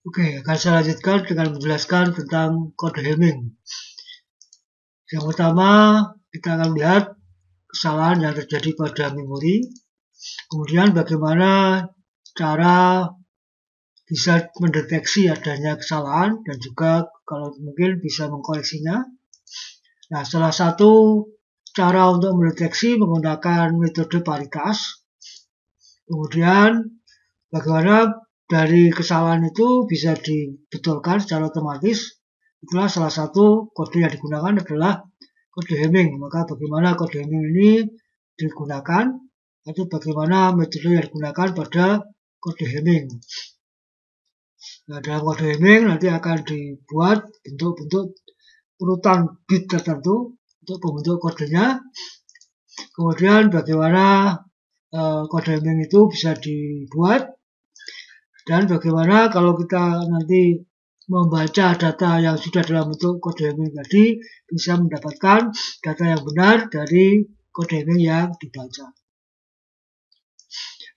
Oke, akan saya lanjutkan dengan menjelaskan tentang kode Hamming. Yang pertama, kita akan melihat kesalahan yang terjadi pada memori. Kemudian bagaimana cara bisa mendeteksi adanya kesalahan dan juga kalau mungkin bisa mengkoreksinya. Nah, salah satu cara untuk mendeteksi menggunakan metode paritas. Kemudian bagaimana dari kesalahan itu bisa dibetulkan secara otomatis. Itulah salah satu kode yang digunakan adalah kode Hamming. Maka bagaimana kode Hamming ini digunakan atau bagaimana metode yang digunakan pada kode Hamming. Nah, dalam kode Hamming nanti akan dibuat bentuk-bentuk urutan bit tertentu untuk pembentuk kodenya. Kemudian bagaimana kode Hamming itu bisa dibuat dan bagaimana kalau kita nanti membaca data yang sudah dalam bentuk kode Hamming tadi bisa mendapatkan data yang benar dari kode Hamming yang dibaca.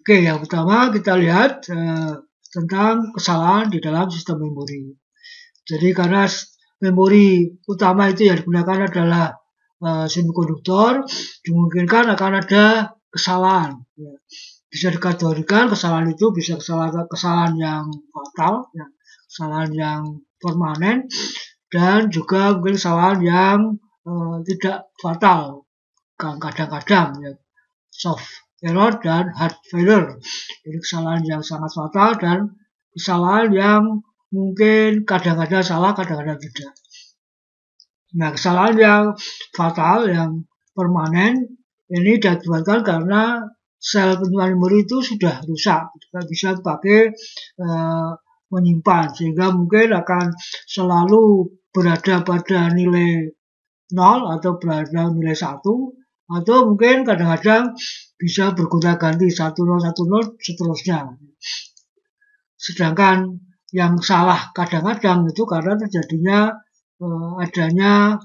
Oke, yang pertama kita lihat tentang kesalahan di dalam sistem memori. Jadi karena memori utama itu yang digunakan adalah semikonduktor, dimungkinkan akan ada kesalahan. Ya. Bisa dikategorikan kesalahan itu bisa kesalahan yang fatal, ya, kesalahan yang permanen, dan juga mungkin kesalahan yang tidak fatal, kadang-kadang ya, soft error dan hard failure. Jadi kesalahan yang sangat fatal dan kesalahan yang mungkin kadang-kadang salah, kadang-kadang tidak. Nah, kesalahan yang fatal, yang permanen, ini diakibatkan karena sel penyimpan memori itu sudah rusak, tidak bisa dipakai menyimpan, sehingga mungkin akan selalu berada pada nilai 0 atau berada nilai 1, atau mungkin kadang-kadang bisa bergonta-ganti 1010 seterusnya. Sedangkan yang salah kadang-kadang itu karena terjadinya adanya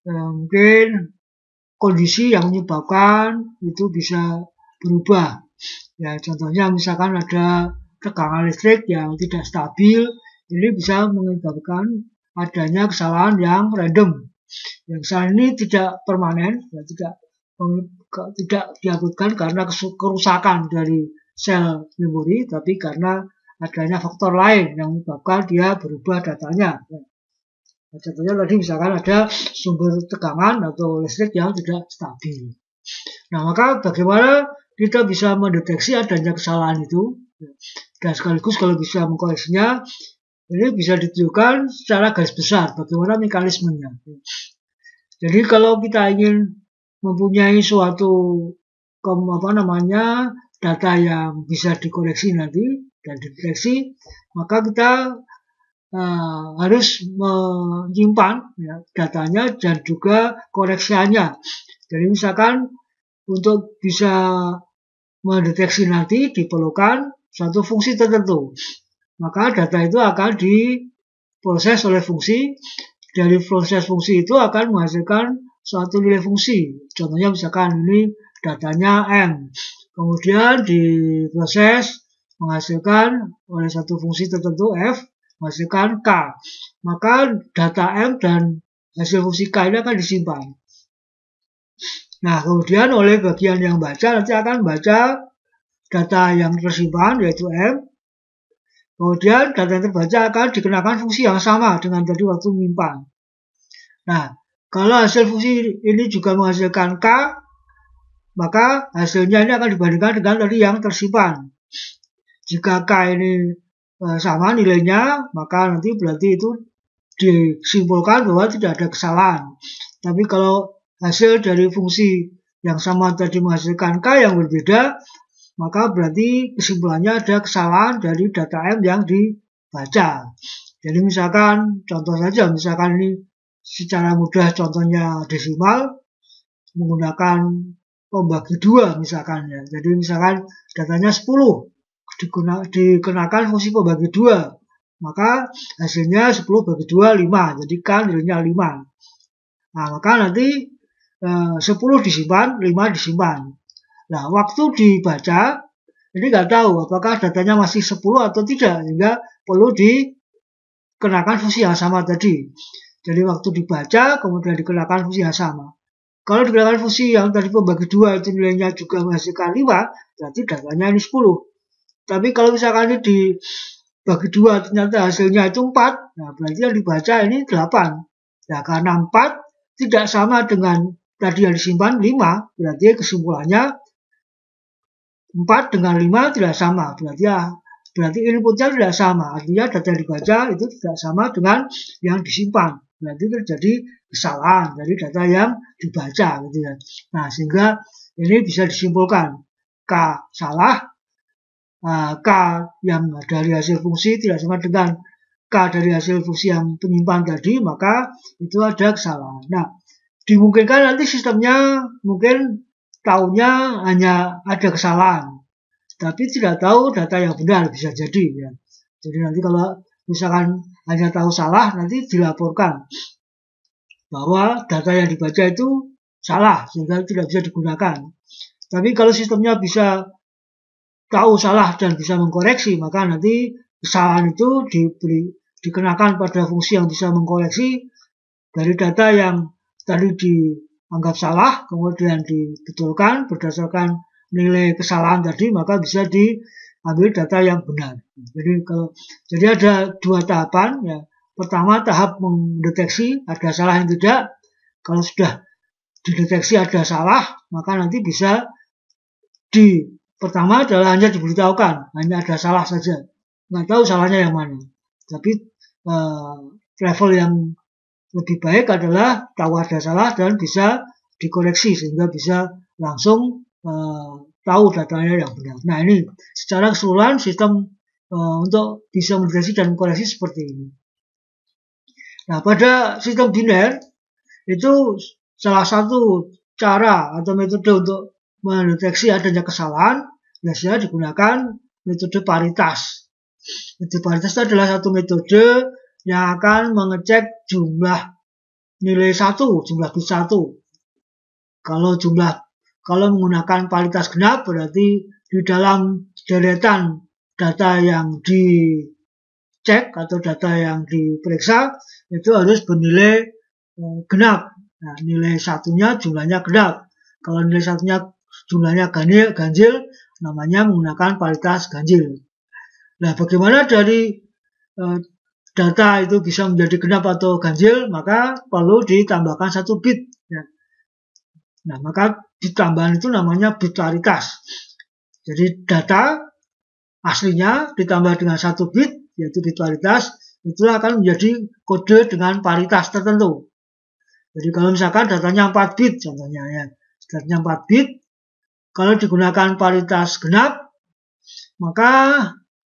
mungkin kondisi yang menyebabkan itu bisa berubah. Ya, contohnya misalkan ada tegangan listrik yang tidak stabil, ini bisa menyebabkan adanya kesalahan yang random. Yang kesalahan ini tidak permanen, ya, tidak diakibatkan karena kerusakan dari sel memori, tapi karena adanya faktor lain yang menyebabkan dia berubah datanya. Nah, contohnya tadi misalkan ada sumber tegangan atau listrik yang tidak stabil. Nah, maka bagaimana kita bisa mendeteksi adanya kesalahan itu dan sekaligus kalau bisa mengkoreksinya, ini bisa ditunjukkan secara garis besar bagaimana mekanismenya. Jadi kalau kita ingin mempunyai suatu data yang bisa dikoreksi nanti dan dideteksi, maka kita harus menyimpan ya, datanya dan juga koreksiannya. Jadi misalkan untuk bisa mendeteksi nanti diperlukan suatu fungsi tertentu, maka data itu akan diproses oleh fungsi. Dari proses fungsi itu akan menghasilkan suatu nilai fungsi. Contohnya misalkan ini datanya M. Kemudian diproses menghasilkan oleh satu fungsi tertentu F, menghasilkan K. Maka data M dan hasil fungsi K ini akan disimpan. Nah, kemudian oleh bagian yang baca nanti akan baca data yang tersimpan yaitu M. Kemudian data yang terbaca akan dikenakan fungsi yang sama dengan tadi waktu menyimpan. Nah, kalau hasil fungsi ini juga menghasilkan K, maka hasilnya ini akan dibandingkan dengan tadi yang tersimpan. Jika K ini sama nilainya, maka nanti berarti itu disimpulkan bahwa tidak ada kesalahan. Tapi kalau hasil dari fungsi yang sama tadi menghasilkan K yang berbeda, maka berarti kesimpulannya ada kesalahan dari data M yang dibaca. Jadi misalkan, contoh saja, misalkan ini secara mudah contohnya desimal, menggunakan pembagi 2 misalkan ya. Jadi misalkan datanya 10, dikenakan fungsi pembagi 2, maka hasilnya 10 bagi 2, 5. Jadi kan nilainya 5. Nah, maka nanti 10 disimpan, 5 disimpan. Nah, waktu dibaca, ini nggak tahu apakah datanya masih 10 atau tidak, sehingga perlu dikenakan fungsi yang sama tadi. Jadi waktu dibaca kemudian dikenakan fungsi yang sama. Kalau dikenakan fungsi yang tadi pembagi 2 itu nilainya juga menghasilkan 5, berarti datanya ini 10. Tapi kalau misalkan ini dibagi 2 ternyata hasilnya itu 4, nah berarti yang dibaca ini 8. Nah karena 4 tidak sama dengan tadi yang disimpan 5, berarti kesimpulannya 4 dengan 5 tidak sama. Berarti inputnya tidak sama. Artinya data yang dibaca itu tidak sama dengan yang disimpan. Berarti terjadi kesalahan dari data yang dibaca gitu ya. Nah, sehingga ini bisa disimpulkan K salah, K yang dari hasil fungsi tidak sama dengan K dari hasil fungsi yang penyimpan tadi, maka itu ada kesalahan. Nah, dimungkinkan nanti sistemnya mungkin tahunya hanya ada kesalahan, tapi tidak tahu data yang benar, bisa jadi ya. Jadi nanti kalau misalkan hanya tahu salah, nanti dilaporkan bahwa data yang dibaca itu salah sehingga tidak bisa digunakan. Tapi kalau sistemnya bisa tahu salah dan bisa mengkoreksi, maka nanti kesalahan itu dikenakan pada fungsi yang bisa mengkoreksi dari data yang tadi dianggap salah, kemudian dibetulkan berdasarkan nilai kesalahan tadi, maka bisa diambil data yang benar. Jadi ada 2 tahapan ya. Pertama tahap mendeteksi ada salah yang tidak. Kalau sudah dideteksi ada salah, maka nanti bisa pertama adalah hanya diberitahukan, hanya ada salah saja. Nggak tahu salahnya yang mana. Tapi level yang lebih baik adalah tahu ada salah dan bisa dikoreksi sehingga bisa langsung tahu datanya yang benar. Nah ini secara keseluruhan sistem untuk bisa mendeteksi dan mengkoreksi seperti ini. Nah pada sistem biner itu salah satu cara atau metode untuk mendeteksi adanya kesalahan biasanya digunakan metode paritas. Metode paritas itu adalah satu metode yang akan mengecek jumlah nilai 1, jumlah bit 1. Kalau menggunakan paritas genap berarti di dalam deretan data yang dicek atau data yang diperiksa itu harus bernilai genap. Nah, nilai satunya jumlahnya genap. Kalau nilai satunya jumlahnya ganjil, namanya menggunakan paritas ganjil. Nah, bagaimana dari data itu bisa menjadi genap atau ganjil, maka perlu ditambahkan 1 bit. Ya. Nah, maka ditambahan itu namanya bit paritas. Jadi data aslinya ditambah dengan 1 bit, yaitu bit paritas, itulah akan menjadi kode dengan paritas tertentu. Jadi kalau misalkan datanya 4 bit contohnya ya, datanya 4 bit, kalau digunakan paritas genap, maka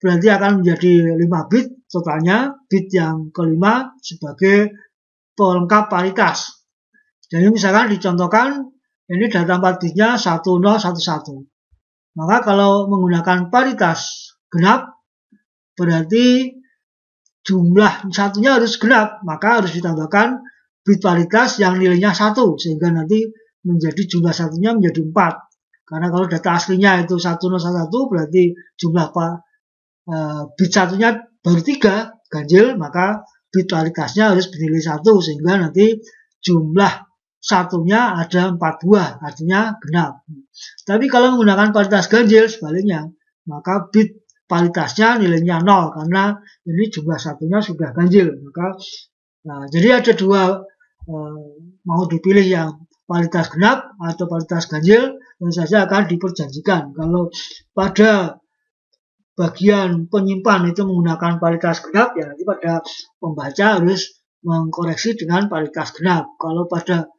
berarti akan menjadi 5 bit totalnya, bit yang kelima sebagai pelengkap paritas. Jadi misalkan dicontohkan, ini data 4 bitnya 1011. Maka kalau menggunakan paritas genap, berarti jumlah satunya harus genap, maka harus ditambahkan bit paritas yang nilainya 1, sehingga nanti menjadi jumlah satunya menjadi 4. Karena kalau data aslinya itu 1011 berarti jumlah bit satunya baru 3, ganjil, maka bit paritasnya harus bernilai 1, sehingga nanti jumlah satunya ada 4 buah, artinya genap. Tapi kalau menggunakan paritas ganjil sebaliknya, maka bit paritasnya nilainya 0, karena ini jumlah satunya sudah ganjil. Jadi ada 2, mau dipilih yang paritas genap atau paritas ganjil, tentu saja akan diperjanjikan. Kalau pada bagian penyimpan itu menggunakan paritas genap, ya nanti pada pembaca harus mengkoreksi dengan paritas genap. Kalau pada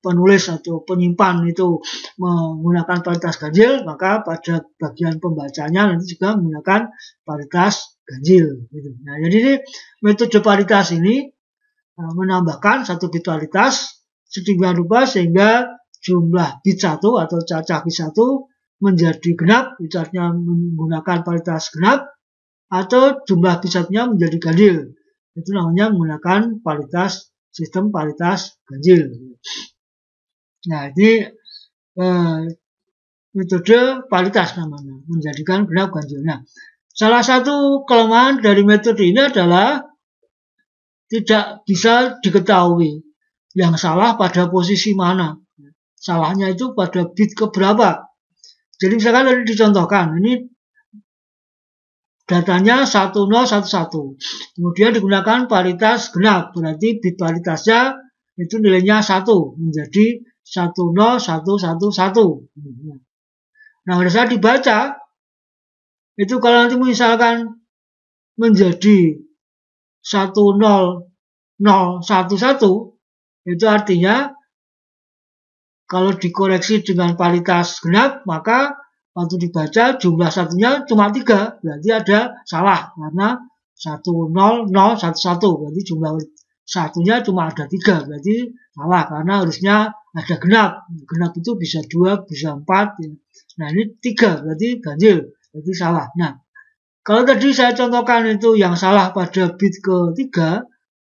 penulis atau penyimpan itu menggunakan paritas ganjil, maka pada bagian pembacanya nanti juga menggunakan paritas ganjil. Nah, jadi ini metode paritas ini menambahkan 1 bit paritas sedemikian rupa sehingga jumlah bit 1 atau cacah bit 1 menjadi genap, itu artinya menggunakan paritas genap, atau jumlah bit 1-nya menjadi ganjil. Itu namanya menggunakan sistem paritas ganjil. Nah, ini metode paritas namanya, menjadikan genap ganjil. Nah, Salah satu kelemahan dari metode ini adalah tidak bisa diketahui yang salah pada posisi mana. Salahnya itu pada bit keberapa. Jadi misalkan tadi dicontohkan, ini datanya 1011. Kemudian digunakan paritas genap, berarti bit paritasnya itu nilainya 1 menjadi 10111. Nah, pada saat dibaca itu kalau nanti misalkan menjadi 10011, itu artinya kalau dikoreksi dengan paritas genap, maka waktu dibaca jumlah satunya cuma 3, berarti ada salah karena 10011, berarti jumlah satunya cuma ada 3, berarti salah karena harusnya ada genap. Genap itu bisa 2, bisa 4. Nah, ini 3, berarti ganjil, berarti salah. Nah, kalau tadi saya contohkan itu yang salah pada bit ketiga,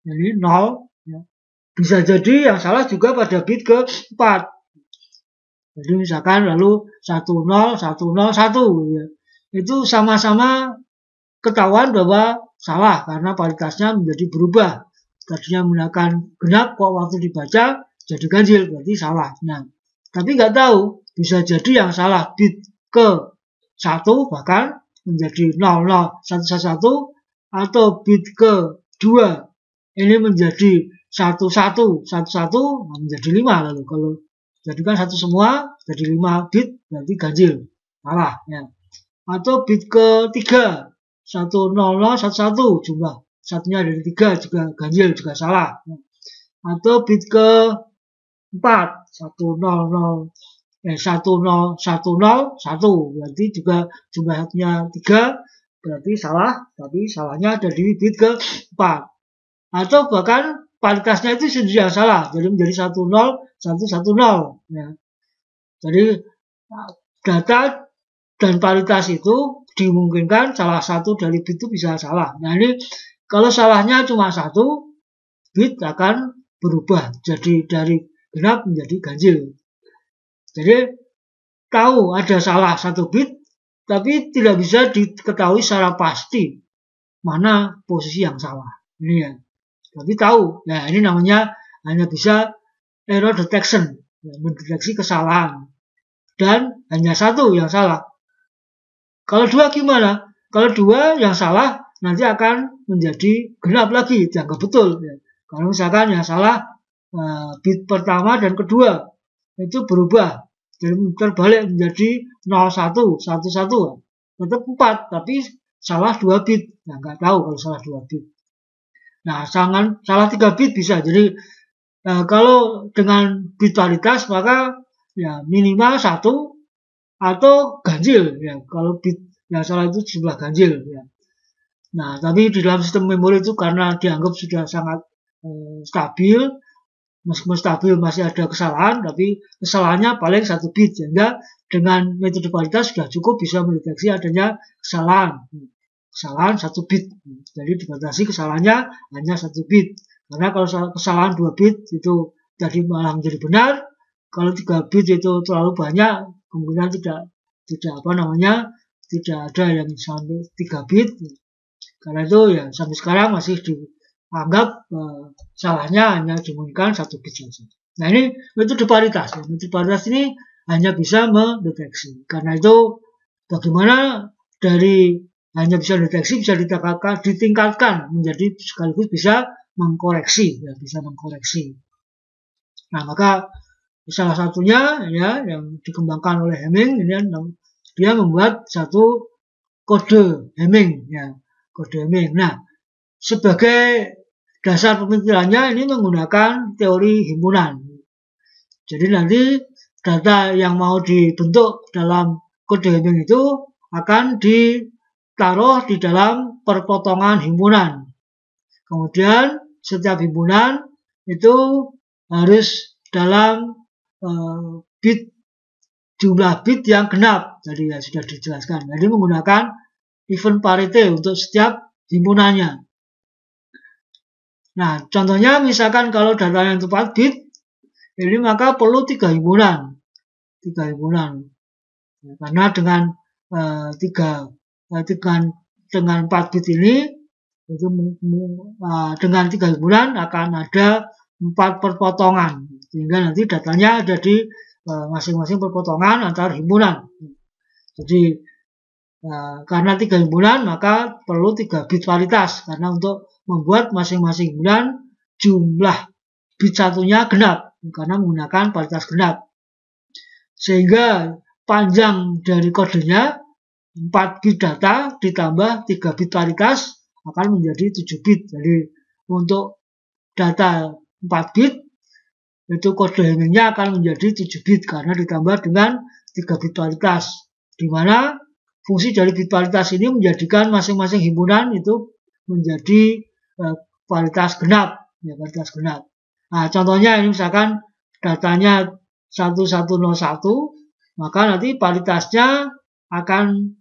ini 0, ya. Bisa jadi yang salah juga pada bit ke-4. Jadi misalkan lalu 10101, ya. Itu sama-sama ketahuan bahwa salah karena paritasnya menjadi berubah. Tadinya menggunakan genap, kok waktu dibaca jadi ganjil, berarti salah. Nah, tapi nggak tahu, bisa jadi yang salah bit ke-1 bahkan menjadi 00111 atau bit ke-2 ini menjadi 1111, menjadi 5 lalu. Kalau jadikan 1 semua jadi 5 bit berarti ganjil, salah ya. Atau bit ke-3 10011 jumlah satunya dari 3 juga ganjil, juga salah. Atau bit ke-4 1010 berarti juga jumlah satunya 3 berarti salah, tapi salahnya ada di bit ke-4. Atau bahkan paritasnya itu sendiri yang salah, jadi menjadi 10110 ya. Jadi data dan paritas itu dimungkinkan salah satu dari bit itu bisa salah. Nah, ini kalau salahnya cuma 1 bit akan berubah jadi dari genap menjadi ganjil. Jadi tahu ada salah 1 bit, tapi tidak bisa diketahui secara pasti mana posisi yang salah. Ini ya. Tapi tahu, nah ini namanya hanya bisa error detection, ya, mendeteksi kesalahan. Dan hanya 1 yang salah. Kalau 2 gimana? Kalau 2 yang salah nanti akan menjadi genap lagi, dianggap betul. Ya. Kalau misalkan yang salah bit pertama dan kedua itu berubah, jadi terbalik menjadi 0111, tetap 4, tapi salah 2 bit. Nah, nggak tahu kalau salah 2 bit. Nah, salah 3 bit bisa. Jadi kalau dengan bit paritas maka ya minimal 1 atau ganjil ya. Kalau bit yang salah itu jumlah ganjil ya. Nah, tapi di dalam sistem memori itu karena dianggap sudah sangat stabil, meskipun stabil masih ada kesalahan, tapi kesalahannya paling 1 bit, sehingga dengan metode paritas sudah cukup bisa mendeteksi adanya kesalahan 1 bit. Jadi dibatasi kesalahannya hanya 1 bit. Karena kalau kesalahan 2 bit itu tadi malah menjadi benar, kalau 3 bit itu terlalu banyak, kemungkinan tidak ada yang sampai 3 bit. Karena itu ya sampai sekarang masih dianggap salahnya hanya dimungkinkan 1 bit saja. Nah, ini metode paritas. Metode paritas ini hanya bisa mendeteksi. Karena itu bagaimana dari hanya bisa deteksi bisa ditingkatkan menjadi sekaligus bisa mengkoreksi, ya, bisa mengkoreksi. Nah, maka salah satunya ya yang dikembangkan oleh Hamming ini dia membuat satu kode Hamming ya, kode Hamming. Nah, sebagai dasar pemikirannya ini menggunakan teori himpunan. Jadi nanti data yang mau dibentuk dalam kode Hamming itu akan ditaruh di dalam perpotongan himpunan. Kemudian setiap himpunan itu harus dalam jumlah bit yang genap. Tadi ya sudah dijelaskan. Jadi menggunakan even parity untuk setiap himpunannya. Nah, contohnya misalkan kalau datanya 4 bit, ini maka perlu 3 himpunan. 3 himpunan. Karena dengan dengan 4 bit ini, itu dengan 3 himpunan akan ada 4 perpotongan, sehingga nanti datanya ada di masing-masing perpotongan antar himpunan. Jadi karena 3 himpunan maka perlu 3 bit paritas, karena untuk membuat masing-masing himpunan jumlah bit satunya genap, karena menggunakan paritas genap. Sehingga panjang dari kodenya 4 bit data ditambah 3 bit paritas akan menjadi 7 bit. Jadi untuk data 4 bit itu kode hemmingnya akan menjadi 7 bit karena ditambah dengan 3 bit paritas, di mana fungsi dari bit paritas ini menjadikan masing-masing himpunan itu menjadi paritas genap, ya, paritas genap. Nah, contohnya ini misalkan datanya 1101, maka nanti paritasnya akan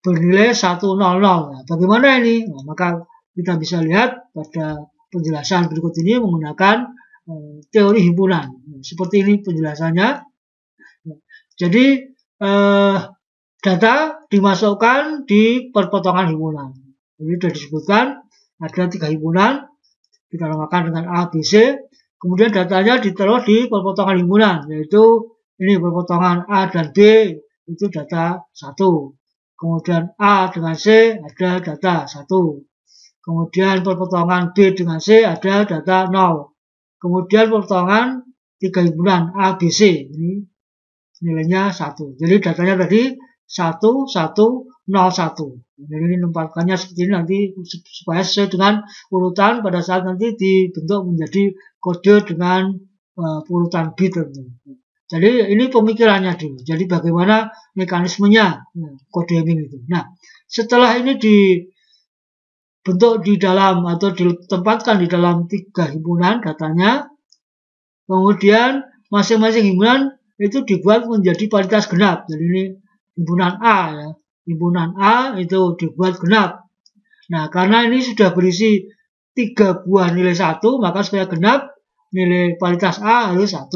bernilai 100. Nah, bagaimana ini? Nah, maka kita bisa lihat pada penjelasan berikut ini menggunakan teori himpunan. Seperti ini penjelasannya. Jadi data dimasukkan di perpotongan himpunan. Ini sudah disebutkan ada 3 himpunan, kita namakan dengan A, B, C. Kemudian datanya ditaruh di perpotongan himpunan, yaitu ini perpotongan A dan B itu data 1. Kemudian A dengan C ada data 1. Kemudian perpotongan B dengan C ada data 0. Kemudian perpotongan 3 himpunan A, B, C ini nilainya 1. Jadi datanya tadi 1, 1, 0, 1. Jadi ini menempatkannya seperti ini nanti supaya sesuai dengan urutan pada saat nanti dibentuk menjadi kode dengan urutan bit. Jadi ini pemikirannya dulu. Jadi bagaimana mekanismenya kode hemming itu. Nah, setelah ini dibentuk di dalam atau ditempatkan di dalam 3 himpunan datanya, kemudian masing-masing himpunan itu dibuat menjadi paritas genap. Jadi ini himpunan A, ya. Himpunan A itu dibuat genap. Nah, karena ini sudah berisi 3 buah nilai 1, maka supaya genap nilai paritas A harus 1.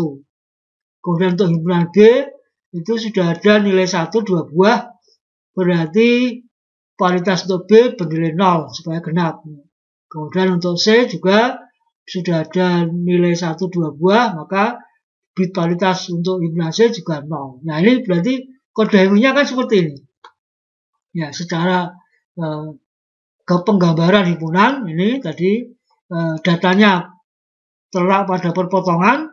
Kemudian untuk himpunan B itu sudah ada nilai 1 2 buah, berarti paritas untuk B bernilai 0 supaya genap. Kemudian untuk C juga sudah ada nilai 1 2 buah, maka bit paritas untuk himpunan C juga 0. Nah, ini berarti kode hemmingnya kan seperti ini. Ya, secara kepenggambaran himpunan ini tadi datanya terletak pada perpotongan,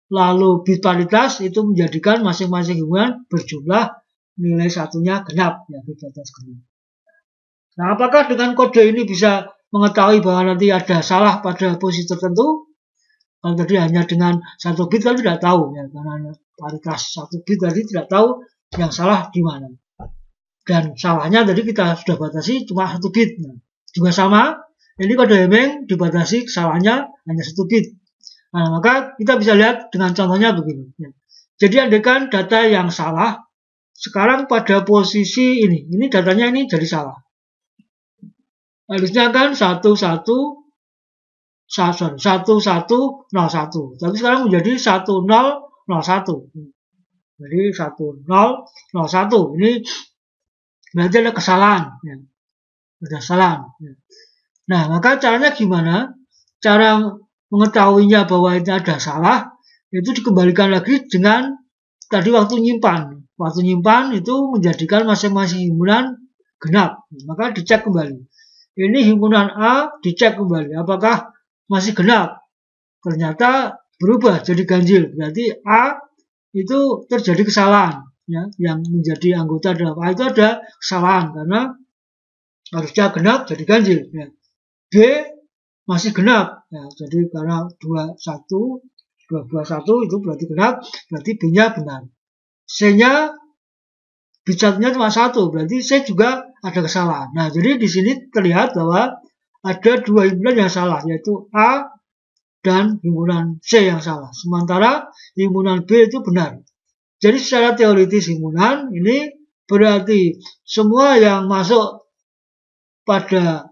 lalu bit paritas itu menjadikan masing-masing himpunan berjumlah nilai satunya genap, ya, bit paritas genap. Nah, apakah dengan kode ini bisa mengetahui bahwa nanti ada salah pada posisi tertentu? Kalau tadi hanya dengan 1 bit kan tidak tahu, ya, karena paritas 1 bit tadi tidak tahu yang salah di mana. Dan salahnya tadi kita sudah batasi cuma 1 bit. Nah, juga sama, ini kode hemming dibatasi kesalahannya hanya 1 bit. Nah, maka kita bisa lihat dengan contohnya begini. Ya. Jadi andaikan data yang salah, sekarang pada posisi ini datanya ini jadi salah. Harusnya kan 1101, tapi sekarang menjadi 1001. Jadi 1001 ini berarti ada kesalahan, ya. Ada kesalahan. Ya. Nah, maka caranya gimana? Cara mengetahuinya bahwa itu ada salah, itu dikembalikan lagi dengan tadi waktu nyimpan. Waktu nyimpan itu menjadikan masing-masing himpunan genap. Maka dicek kembali. Ini himpunan A dicek kembali. Apakah masih genap? Ternyata berubah jadi ganjil. Berarti A itu terjadi kesalahan. Ya, yang menjadi anggota dalam A itu ada kesalahan karena harusnya genap jadi ganjil. Ya. B masih genap, ya, jadi karena 21 itu berarti genap, berarti B-nya benar. C-nya bit-nya cuma 1, berarti C juga ada kesalahan. Nah, jadi di sini terlihat bahwa ada 2 himpunan yang salah, yaitu A dan himpunan C yang salah. Sementara himpunan B itu benar. Jadi secara teoritis himpunan ini berarti semua yang masuk pada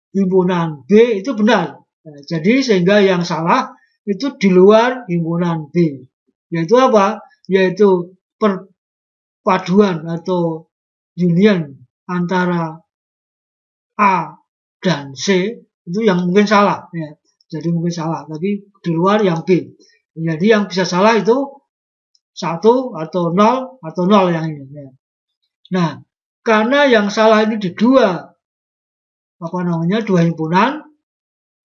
himpunan B itu benar. Nah, jadi sehingga yang salah itu di luar himpunan B. Yaitu apa? Yaitu perpaduan atau union antara A dan C itu yang mungkin salah ya. Jadi mungkin salah, tapi di luar yang B. Jadi yang bisa salah itu 1 atau 0 yang ini ya. Nah, karena yang salah ini di dua himpunan,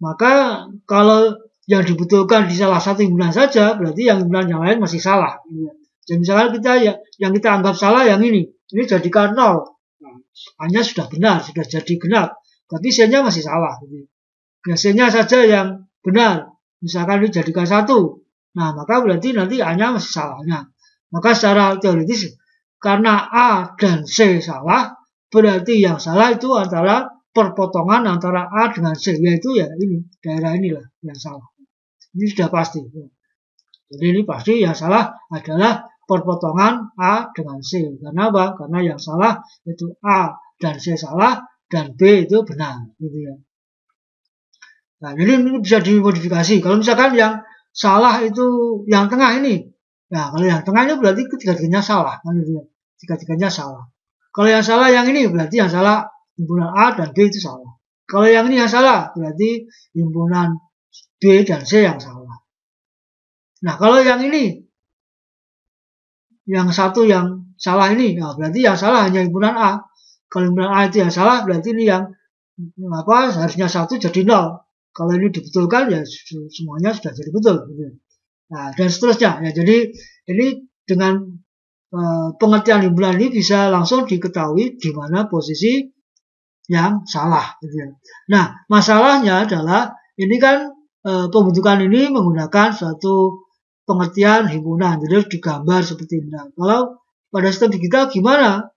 maka kalau yang dibetulkan di salah satu himpunan saja, berarti yang himpunan yang lain masih salah. Jadi misalkan yang kita anggap salah yang ini jadikan 0. Nah, hanya sudah benar, sudah jadi genap, tapi C-nya masih salah. Ya, C-nya saja yang benar, misalkan dijadikan 1. Nah, maka berarti nanti A-nya masih salah. Nah, maka secara teoritis, karena A dan C salah, berarti yang salah itu antara perpotongan antara A dengan C, yaitu ya ini, daerah inilah yang salah. Ini sudah pasti. Jadi ini pasti yang salah adalah perpotongan A dengan C. Karena apa? Karena yang salah itu A dan C salah, dan B itu benar. Gitu ya. Nah, jadi ini bisa dimodifikasi. Kalau misalkan yang salah itu yang tengah ini. Nah, kalau yang tengah ini berarti ketiga-tiganya salah. Tiga-tiganya salah. Kalau yang salah yang ini berarti yang salah himpunan A dan B itu salah. Kalau yang ini yang salah berarti himpunan B dan C yang salah. Nah, kalau yang ini, yang satu yang salah ini, nah berarti yang salah hanya himpunan A. Kalau himpunan A itu yang salah, berarti ini yang harusnya 1 jadi 0. Kalau ini dibetulkan, ya semuanya sudah jadi betul. Nah, dan seterusnya. Ya, jadi ini dengan pengertian himpunan ini bisa langsung diketahui di mana posisi yang salah. Nah, masalahnya adalah ini kan pembentukan ini menggunakan suatu pengertian himpunan, jadi harus digambar seperti ini. Nah, kalau pada sistem digital gimana?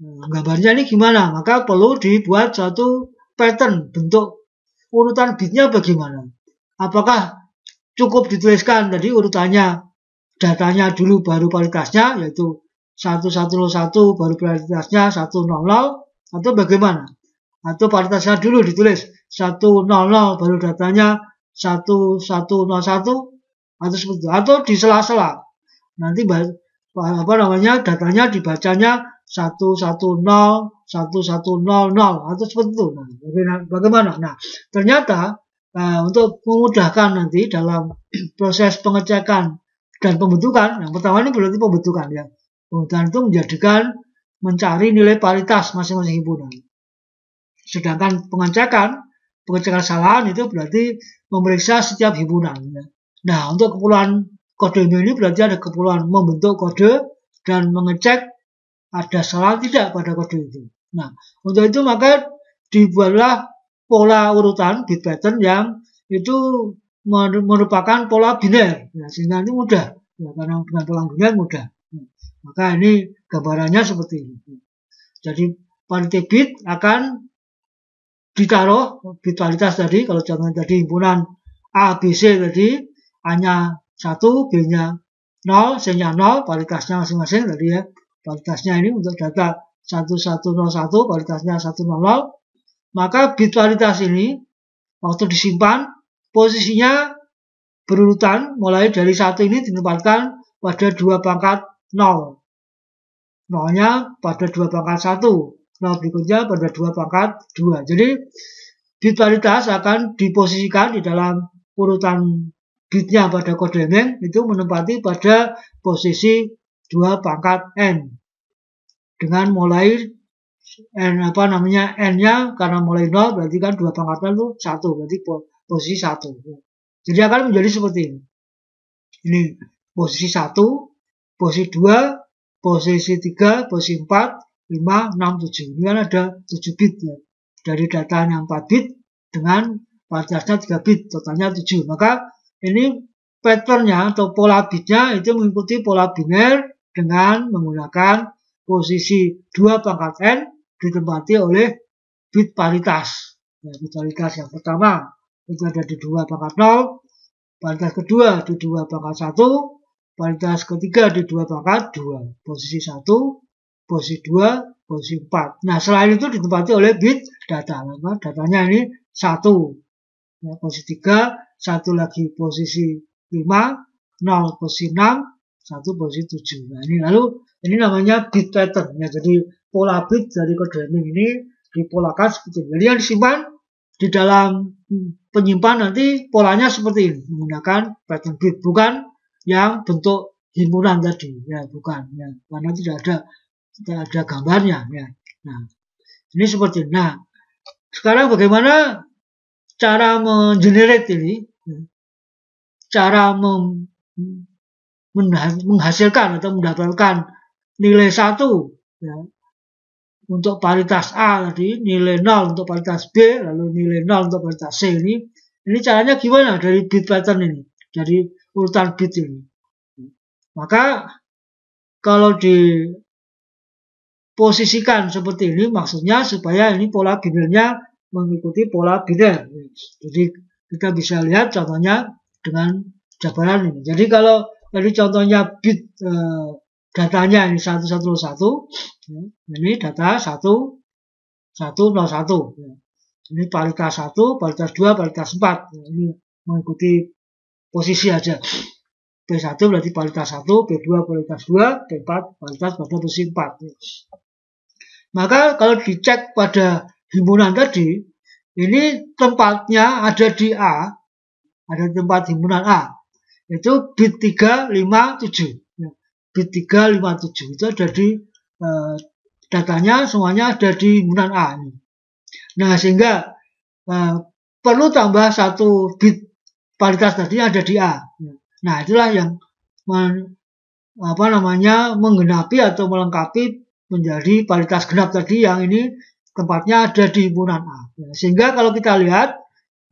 Gambarnya ini gimana? Maka perlu dibuat suatu pattern bentuk urutan bitnya bagaimana? Apakah cukup dituliskan tadi urutannya, datanya dulu baru paritasnya, yaitu 1101 baru paritasnya 100, atau bagaimana? Atau paritasnya dulu ditulis 100 baru datanya 1101, atau seperti itu, atau di sela-sela nanti datanya dibacanya 110 1100 atau seperti itu. Nah, bagaimana? Nah, ternyata untuk memudahkan nanti dalam proses pengecekan dan pembentukan, yang pertama ini berarti pembentukan ya. Pembentukan itu mencari nilai paritas masing-masing himpunan. Sedangkan pengecekan kesalahan itu berarti memeriksa setiap himpunan. Ya. Nah, untuk keperluan kode ini berarti ada keperluan membentuk kode dan mengecek ada salah tidak pada kode itu. Nah, untuk itu maka dibuatlah pola urutan bit pattern yang itu merupakan pola biner. Ya, sehingga ini mudah. Ya, karena dengan pola biner mudah. Ya, maka ini gambarannya seperti ini. Jadi parity bit akan ditaruh bit paritas tadi, kalau contohnya tadi himpunan A, B, C tadi A-nya 1, B-nya 0, C-nya 0, paritasnya masing-masing tadi ya. Paritasnya ini untuk data 1101, paritasnya 100, maka bit paritas ini waktu disimpan posisinya berurutan mulai dari 1 ini ditempatkan pada 2 pangkat 0. 0-nya pada 2 pangkat 1. 0 berikutnya pada 2 pangkat 2. Jadi bit paritas akan diposisikan di dalam urutan bitnya pada kode Meng itu menempati pada posisi 2 pangkat N. Dengan mulai N-nya karena mulai 0 berarti kan 2 pangkat 0 itu 1, berarti posisi 1. Jadi akan menjadi seperti ini. Ini posisi 1, posisi 2, posisi 3, posisi 4, 5, 6, 7. Ini kan ada 7 bit ya. Dari datanya 4 bit dengan paritasnya 3 bit, totalnya 7. Maka ini patternnya atau pola bitnya itu mengikuti pola biner dengan menggunakan posisi 2 pangkat N ditempati oleh bit paritas. Ya, bit paritas yang pertama itu ada di 2 pangkat 0, paritas kedua di 2 pangkat 1, paritas ketiga di 2 pangkat 2, posisi 1, posisi 2, posisi 4. Nah, selain itu ditempati oleh bit data. Maka datanya ini 1. Ya, posisi 3, 1 lagi posisi 5, 0 posisi 6, 1 posisi 7. Nah, ini lalu ini namanya bit pattern ya. Jadi pola bit dari kode Meng ini dipolakan seperti ini. Jadi yang disimpan di dalam penyimpan nanti polanya seperti ini, menggunakan pattern bit, bukan yang bentuk himpunan tadi, ya bukan, ya, karena tidak ada gambarnya, ya. Nah, ini seperti ini. Nah, sekarang bagaimana cara mengenerate ini, cara menghasilkan atau mendapatkan nilai 1, ya, untuk paritas A tadi, nilai 0 untuk paritas B, lalu nilai 0 untuk paritas C ini caranya gimana dari bit pattern ini, dari urutan bit ini. Maka kalau diposisikan seperti ini, maksudnya supaya ini pola binernya mengikuti pola biner. Jadi kita bisa lihat contohnya dengan jabaran ini. Jadi kalau tadi contohnya bit datanya ini 1101, ini data 1101, ini paritas 1, paritas 2, paritas 4, ini mengikuti posisi aja. P1 berarti paritas 1, P2 paritas 2, P4 paritas pada posisi 4. Maka kalau dicek pada himpunan tadi, ini tempatnya ada di A, ada tempat himpunan A, itu bit 357. Bit 357 itu ada di datanya semuanya ada di himpunan A ini. Nah, sehingga perlu tambah 1 bit paritas tadi ada di A. Nah, itulah yang menggenapi atau melengkapi menjadi paritas genap tadi, yang ini tempatnya ada di himpunan A. Sehingga kalau kita lihat,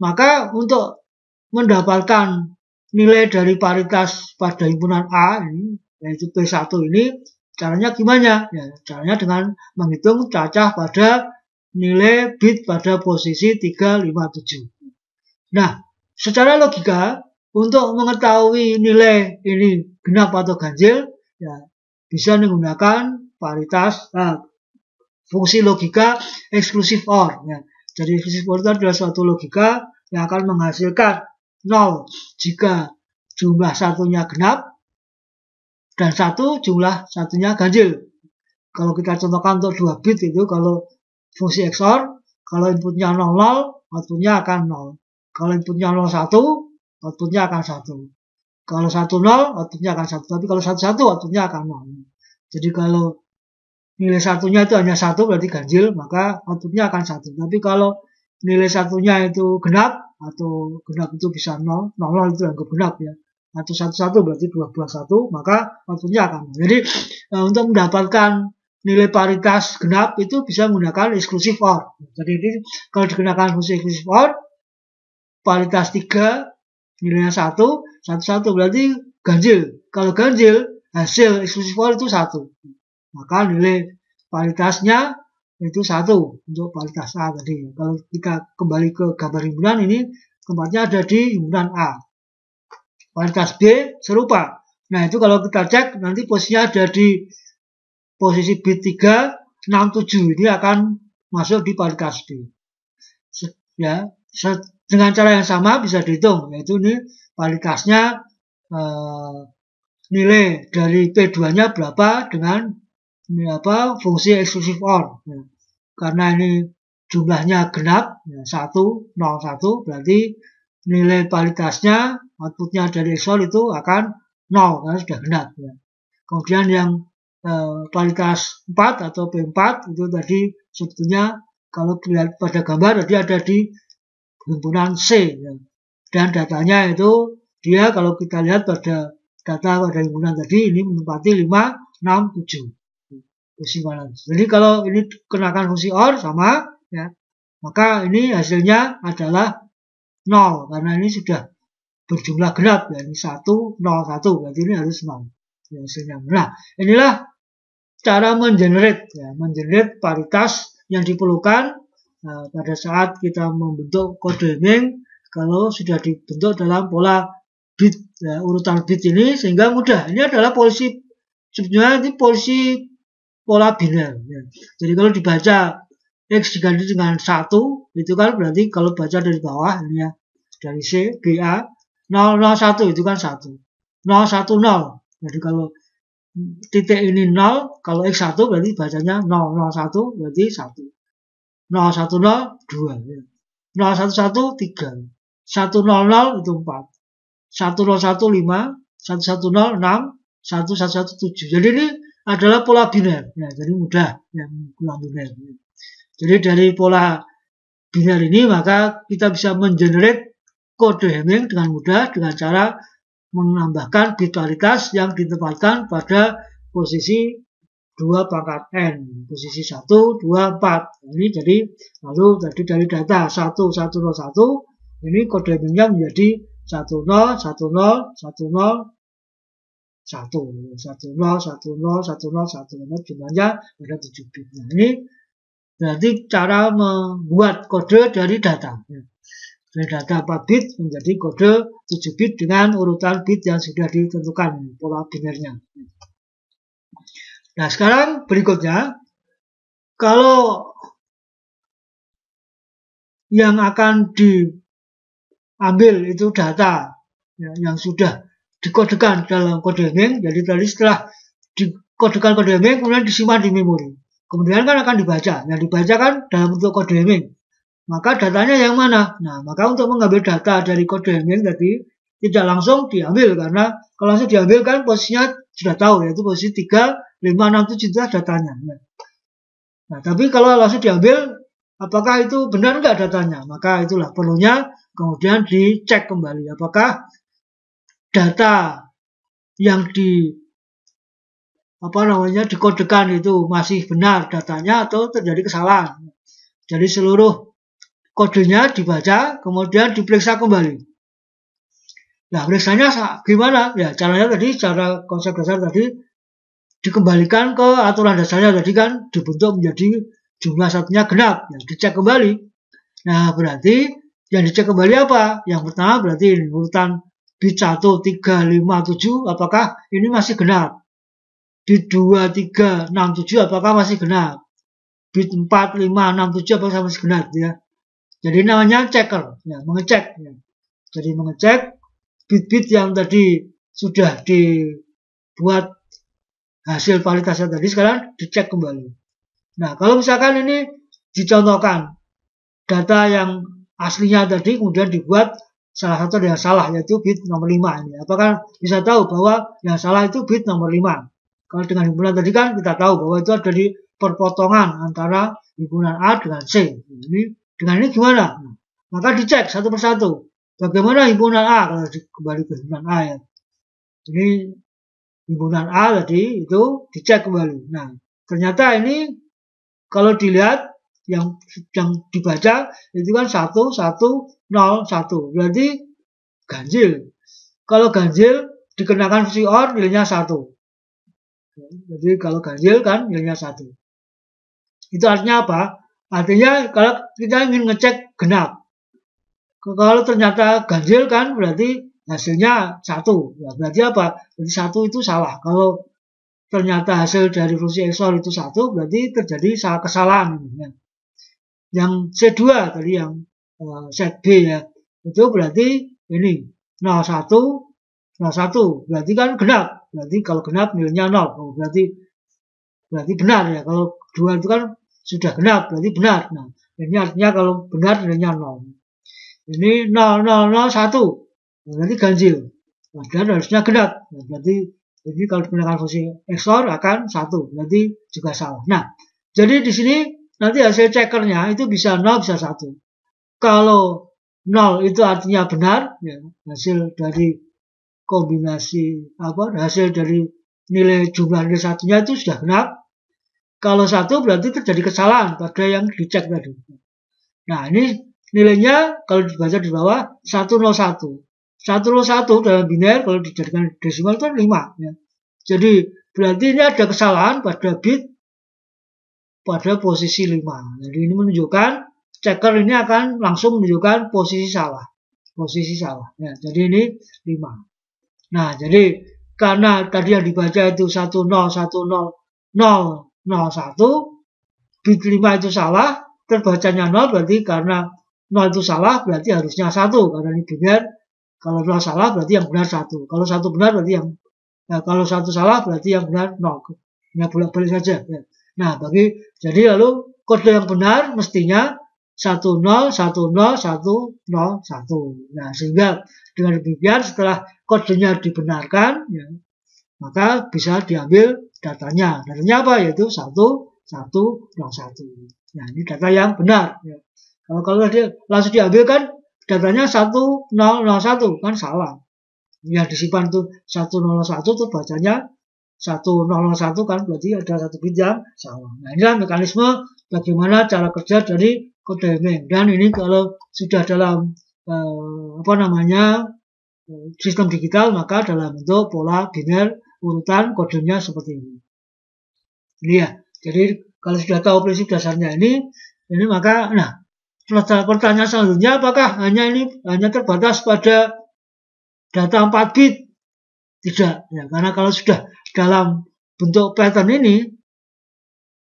maka untuk mendapatkan nilai dari paritas pada himpunan A ini, yaitu P1 ini, caranya gimana? Ya, caranya dengan menghitung cacah pada nilai bit pada posisi 357. Nah, secara logika, untuk mengetahui nilai ini genap atau ganjil, ya bisa menggunakan paritas fungsi logika exclusive OR. Ya. Jadi exclusive OR itu adalah suatu logika yang akan menghasilkan 0 jika jumlah satunya genap, dan 1 jumlah satunya ganjil. Kalau kita contohkan untuk 2 bit itu, kalau fungsi XOR, kalau inputnya 00, outputnya akan 0. Kalau inputnya 01, outputnya akan 1. Kalau 10, outputnya akan 1. Tapi kalau 11, outputnya akan 0. Jadi kalau nilai satunya itu hanya 1 berarti ganjil, maka outputnya akan 1. Tapi kalau nilai satunya itu genap, atau genap itu bisa 0, 00 itu anggap genap ya, atau 11 berarti 221, maka outputnya akan 0. Jadi untuk mendapatkan nilai paritas genap itu bisa menggunakan exclusive OR. Jadi ini kalau digunakan fungsi exclusive OR, paritas 3 nilainya 1, 11 berarti ganjil. Kalau ganjil, hasil exclusive OR itu 1. Maka nilai paritasnya itu 1 untuk paritas A tadi. Kalau kita kembali ke gambar himpunan ini, tempatnya ada di himpunan A. Paritas B serupa. Nah, itu kalau kita cek, nanti posisinya ada di posisi bit 367. Ini akan masuk di paritas B. Ya, dengan cara yang sama bisa dihitung, yaitu ini paritasnya nilai dari P2-nya berapa dengan fungsi exclusive OR. Ya. Karena ini jumlahnya genap, ya, 1, 0, 1, berarti nilai paritasnya, outputnya dari XOR itu akan 0, karena sudah genap. Ya. Kemudian yang paritas 4 atau P4 itu tadi sebetulnya kalau dilihat pada gambar tadi ada di himpunan C. Ya. Dan datanya itu dia kalau kita lihat pada data pada himpunan tadi ini menempati 5, 6, 7. Jadi kalau ini kenakan fungsi OR sama, ya, maka ini hasilnya adalah 0 karena ini sudah berjumlah genap, ya, ini 1, 0, 1, berarti ini harus 0 ya, hasilnya. Nah, inilah cara mengenerate paritas yang diperlukan pada saat kita membentuk kode Hamming kalau sudah dibentuk dalam pola bit, ya, urutan bit ini, sehingga mudah. Ini adalah polisi, sebenarnya ini polisi pola biner. Ya. Jadi kalau dibaca X diganti dengan 1, itu kan berarti kalau baca dari bawah ini ya, dari C, B, A, 0, 0, 1 itu kan 1. 0, 1, 0. Jadi kalau titik ini 0, kalau X1 berarti bacanya 0, 0, 1 berarti 1. 010 2, 011 3, 100 itu 4, 101 5, 110 6, 1111 7. Jadi ini adalah pola biner. Ya, jadi mudah yang pola biner. Jadi dari pola biner ini maka kita bisa mengenerate kode Hamming dengan mudah dengan cara menambahkan bit paritas yang ditempatkan pada posisi 2 pangkat n, posisi 1, 2, 4. Ini jadi lalu tadi dari data 1101 ini kode Hammingnya menjadi 10 10 10 1 10 10 10 jumlahnya ada 7 bit. Nah, ini berarti cara membuat kode dari data. Dari data 4 bit menjadi kode 7 bit dengan urutan bit yang sudah ditentukan pola binernya. Nah, sekarang berikutnya, kalau yang akan diambil itu data yang sudah dikodekan dalam kode Hamming, jadi tadi setelah dikodekan kode Hamming kemudian disimpan di memori. Kemudian kan akan dibaca. Yang dibaca kan dalam bentuk kode Hamming. Maka datanya yang mana? Nah, maka untuk mengambil data dari kode Hamming tadi tidak langsung diambil karena kalau langsung diambil kan posisinya sudah tahu yaitu posisi 3, 5, 6, 7 itu datanya. Nah, tapi kalau langsung diambil apakah itu benar enggak datanya? Maka itulah perlunya kemudian dicek kembali apakah data yang dikodekan itu masih benar datanya atau terjadi kesalahan. Jadi seluruh kodenya dibaca kemudian diperiksa kembali. Nah, periksanya gimana? Ya, caranya tadi cara konsep dasar tadi dikembalikan ke aturan dasarnya tadi kan dibentuk menjadi jumlah satunya genap. Ya, dicek kembali. Nah, berarti yang dicek kembali apa? Yang pertama berarti ini urutan bit 1, 3, 5, 7 apakah ini masih genap? Bit 2, 3, 6, 7 apakah masih genap? Bit 4, 5, 6, 7 apakah masih genap? Ya. Jadi namanya checker, ya, mengecek. Ya. Jadi mengecek bit-bit yang tadi sudah dibuat hasil validitasnya tadi sekarang dicek kembali. Nah, kalau misalkan ini dicontohkan data yang aslinya tadi kemudian dibuat salah satu yang salah yaitu bit nomor 5 ini. Apakah bisa tahu bahwa yang salah itu bit nomor 5? Kalau dengan himpunan tadi kan kita tahu bahwa itu ada di perpotongan antara himpunan A dengan C. Ini dengan ini gimana? Nah, maka dicek satu persatu. Bagaimana himpunan A kalau kembali ke himpunan A ya. Ini himpunan A tadi itu dicek kembali. Nah, ternyata ini kalau dilihat yang dibaca itu kan 1, 1, 0, 1. Berarti ganjil. Kalau ganjil dikenakan fungsi OR nilainya 1. Jadi kalau ganjil kan nilainya 1. Itu artinya apa? Artinya kalau kita ingin ngecek genap. Kalau ternyata ganjil kan berarti hasilnya 1. Ya, berarti apa? Berarti 1 itu salah. Kalau ternyata hasil dari fungsi XOR itu 1 berarti terjadi kesalahan. Ya. Yang C2 tadi yang set B ya. Itu berarti ini 01 01 berarti kan genap. Berarti kalau genap nilainya 0. Oh, berarti benar ya. Kalau 2 itu kan sudah genap berarti benar. Nah, ini artinya kalau benar nilainya 0. Ini 0001 berarti ganjil. Dan harusnya genap. Nah, berarti ini kalau digunakan fungsi XOR akan 1. Berarti juga salah. Nah, jadi di sini nanti hasil checkernya itu bisa 0 bisa 1. Kalau 0 itu artinya benar, ya, hasil dari kombinasi hasil dari nilai jumlah nilai satunya itu sudah genap. Kalau 1 berarti terjadi kesalahan pada yang dicek tadi. Nah, ini nilainya kalau dibaca di bawah 101. 101 dalam biner kalau dijadikan desimal itu 5. Ya. Jadi berarti ini ada kesalahan pada bit pada posisi 5. Jadi ini menunjukkan checker ini akan langsung menunjukkan posisi salah. Posisi salah. Ya, jadi ini 5. Nah, jadi karena tadi yang dibaca itu 1010001 bit 5 itu salah, terbacanya 0 berarti karena 0 itu salah berarti harusnya 1 karena ini biner. Kalau 0 salah berarti yang benar 1. Kalau 1 benar berarti kalau 1 salah berarti yang benar 0. Ya bolak-balik saja. Ya. Nah, jadi lalu kode yang benar mestinya 10101101. Nah, sehingga dengan demikian setelah kodenya dibenarkan, ya, maka bisa diambil datanya. Datanya apa? Yaitu 1101. Nah, ini data yang benar. Ya. Kalau dia langsung diambil kan datanya 1001 kan salah. Yang disimpan itu 101 itu bacanya 1001 kan berarti ada satu bit yang salah. Nah, inilah mekanisme bagaimana cara kerja dari kode Hamming. Dan ini kalau sudah dalam sistem digital maka dalam bentuk pola biner urutan kodenya seperti ini. Ini ya. Jadi kalau sudah tahu prinsip dasarnya ini maka pertanyaan selanjutnya apakah hanya terbatas pada data 4 bit? Tidak, ya, karena kalau sudah dalam bentuk pattern ini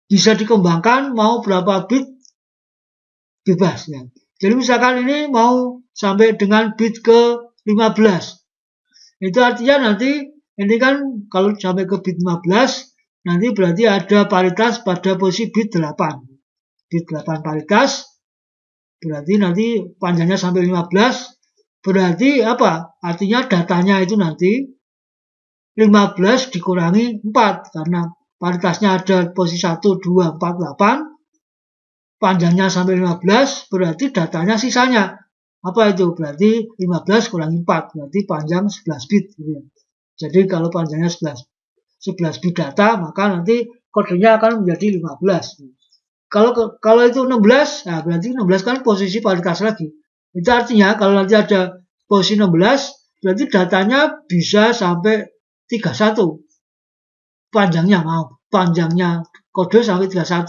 bisa dikembangkan mau berapa bit bebas. Ya. Jadi misalkan ini mau sampai dengan bit ke 15. Itu artinya nanti ini kan kalau sampai ke bit 15 nanti berarti ada paritas pada posisi bit 8. Bit 8 paritas berarti nanti panjangnya sampai 15. Berarti apa? Artinya datanya itu nanti 15 dikurangi 4 karena paritasnya ada posisi 1, 2, 4, 8 panjangnya sampai 15 berarti datanya sisanya apa itu? Berarti 15 kurangi 4 berarti panjang 11 bit gitu. Jadi kalau panjangnya 11 bit data maka nanti kodenya akan menjadi 15. Kalau itu 16 nah berarti 16 kan posisi paritas lagi. Itu artinya kalau nanti ada posisi 16 berarti datanya bisa sampai 31 panjangnya kode sampai 31.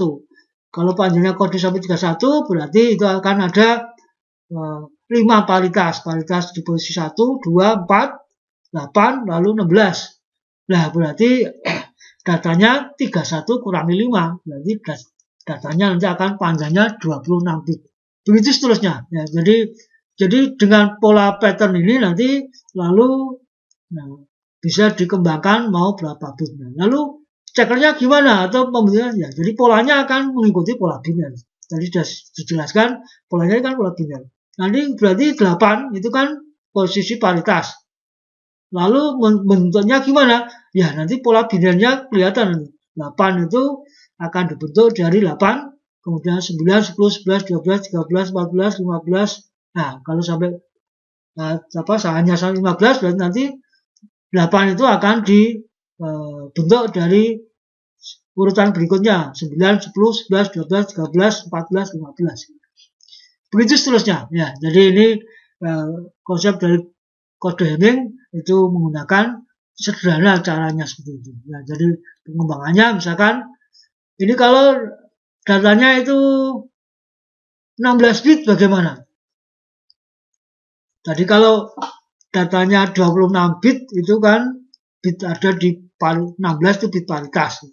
Kalau panjangnya kode sampai 31 berarti itu akan ada 5 paritas di posisi 1, 2, 4, 8 lalu 16. Nah berarti datanya 31 kurangi 5 berarti datanya nanti akan panjangnya 26 bit. Begitu seterusnya ya, jadi dengan pola pattern ini nanti lalu bisa dikembangkan mau berapa bitnya. Lalu checkernya gimana atau pembentukannya? Ya, jadi polanya akan mengikuti pola biner. Tadi sudah dijelaskan polanya kan pola biner. Nanti berarti 8 itu kan posisi paritas. Lalu bentuknya gimana? Ya nanti pola binernya kelihatan. 8 itu akan dibentuk dari 8, kemudian 9, 10, 11, 12, 13, 14, 15. Nah kalau sampai hanya sampai 15 berarti nanti 8 itu akan dibentuk dari urutan berikutnya 9, 10, 11, 12, 13, 14, 15. Begitu seterusnya. Ya, jadi ini konsep dari kode Hamming itu menggunakan sederhana caranya seperti itu. Ya, jadi pengembangannya misalkan ini kalau datanya itu 16 bit bagaimana? Tadi kalau datanya 26 bit itu kan bit ada di 16 itu bit paritas.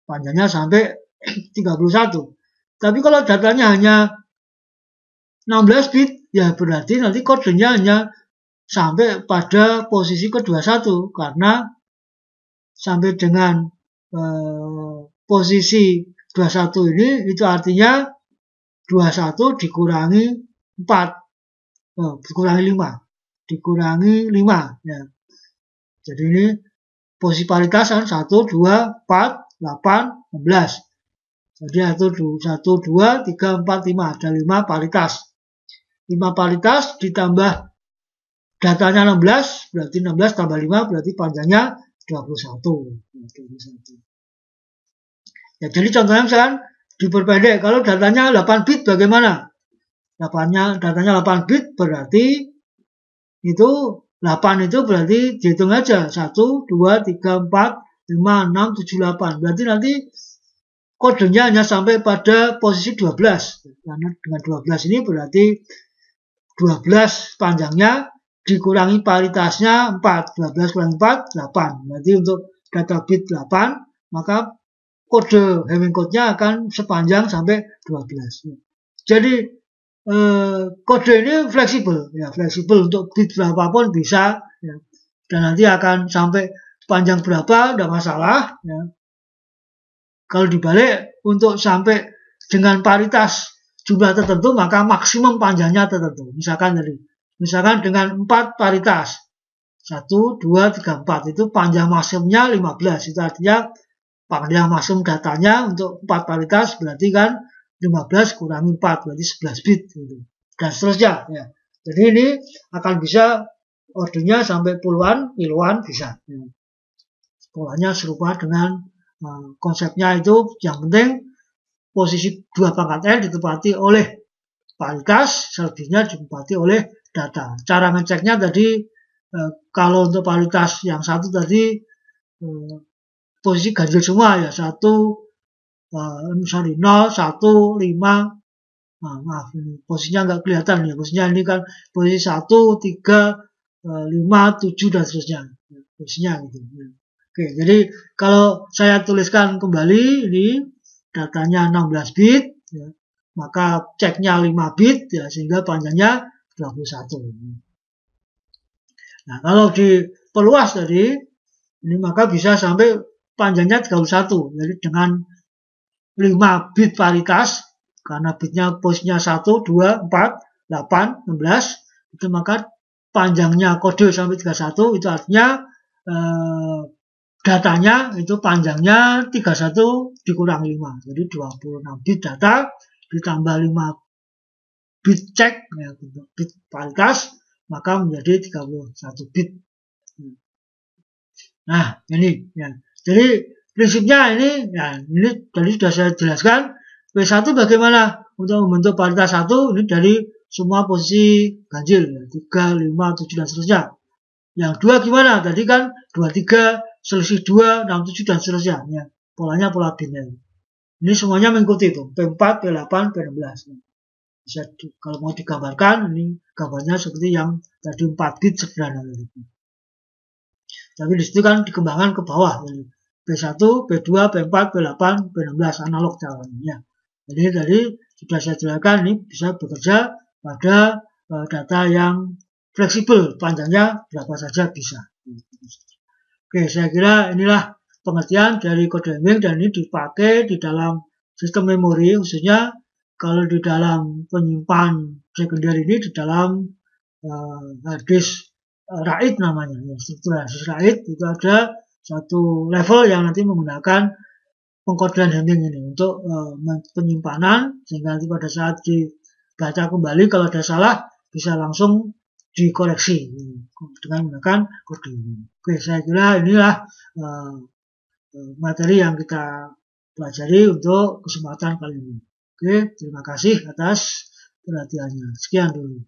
Panjangnya sampai 31. Tapi kalau datanya hanya 16 bit ya berarti nanti kodenya hanya sampai pada posisi ke-21 karena sampai dengan posisi 21 ini itu artinya 21 dikurangi 4 dikurangi 5 ya. Jadi ini posisi paritas kan 1, 2, 4, 8, 16. Jadi 1, 2, 3, 4, 5 ada 5 paritas. 5 paritas ditambah datanya 16 berarti 16 tambah 5 berarti panjangnya 21. Ya, jadi contohnya misalkan diperpendek kalau datanya 8 bit bagaimana? Datanya 8 bit berarti itu 8 itu berarti dihitung aja 1, 2, 3, 4, 5, 6, 7, 8 berarti nanti kodenya hanya sampai pada posisi 12 karena dengan 12 ini berarti 12 panjangnya dikurangi paritasnya 4 12 kurangi 4, 8 berarti untuk data bit 8 maka kode Hamming code-nya akan sepanjang sampai 12 jadi kode ini fleksibel ya, fleksibel untuk bit berapapun bisa ya. Dan nanti akan sampai panjang berapa tidak masalah ya. Kalau dibalik untuk sampai dengan paritas jumlah tertentu, maka maksimum panjangnya tertentu. Misalkan dengan 4 paritas, 1, 2, 3, 4, itu panjang maksimumnya 15. Itu artinya panjang maksimum datanya untuk 4 paritas berarti kan 15 kurangi 4, berarti 11 bit. Gitu. Dan seterusnya. Ya. Jadi ini akan bisa ordernya sampai puluhan, kiloan bisa. Ya. Polanya serupa dengan konsepnya itu, yang penting posisi 2 pangkat N ditempati oleh paritas, selebihnya ditempati oleh data. Cara ngeceknya tadi, kalau untuk paritas yang satu tadi posisi ganjil semua ya, 0, 1, 5, maaf ini posisinya nggak kelihatan ya, posisinya ini kan posisi 1, 3, 5, 7 dan seterusnya, posisinya gitu. Oke, jadi kalau saya tuliskan kembali ini datanya 16 bit, ya, maka ceknya 5 bit, ya, sehingga panjangnya 21. Nah, kalau diperluas tadi, ini maka bisa sampai panjangnya 31. Jadi dengan 5 bit paritas, karena bitnya posisinya 1, 2, 4, 8, 16, itu maka panjangnya kode sampai 31, itu artinya datanya itu panjangnya 31 dikurang 5. Jadi 26 bit data ditambah 5 bit cek, ya, bit paritas, maka menjadi 31 bit. Nah, ini ya. Jadi prinsipnya ini, ya, ini tadi sudah saya jelaskan. P1 bagaimana untuk membentuk paritas 1, ini dari semua posisi ganjil, ya, 3, 5, 7 dan seterusnya. Yang 2 gimana? Tadi kan 23, selisih 2, 6, 7 dan seterusnya. Ya, polanya pola biner. Ini semuanya mengikuti itu, P4, P8, P16. Bisa kalau mau digambarkan, ini gambarnya seperti yang tadi 4 bit sederhana. Tapi di situ kan dikembangkan ke bawah. P1, P2, P4, P8, P16 analog caranya. Jadi tadi sudah saya jelaskan, ini bisa bekerja pada data yang fleksibel, panjangnya berapa saja bisa. Oke, saya kira inilah pengertian dari kode eming, dan ini dipakai di dalam sistem memori, khususnya kalau di dalam penyimpan sekunder ini di dalam hard disk RAID namanya, ya, struktur hard disk RAID itu ada satu level yang nanti menggunakan pengkodean Hamming ini untuk penyimpanan, sehingga nanti pada saat dibaca kembali kalau ada salah bisa langsung dikoreksi dengan menggunakan kode ini. Oke, saya kira inilah materi yang kita pelajari untuk kesempatan kali ini. Oke, terima kasih atas perhatiannya. Sekian dulu.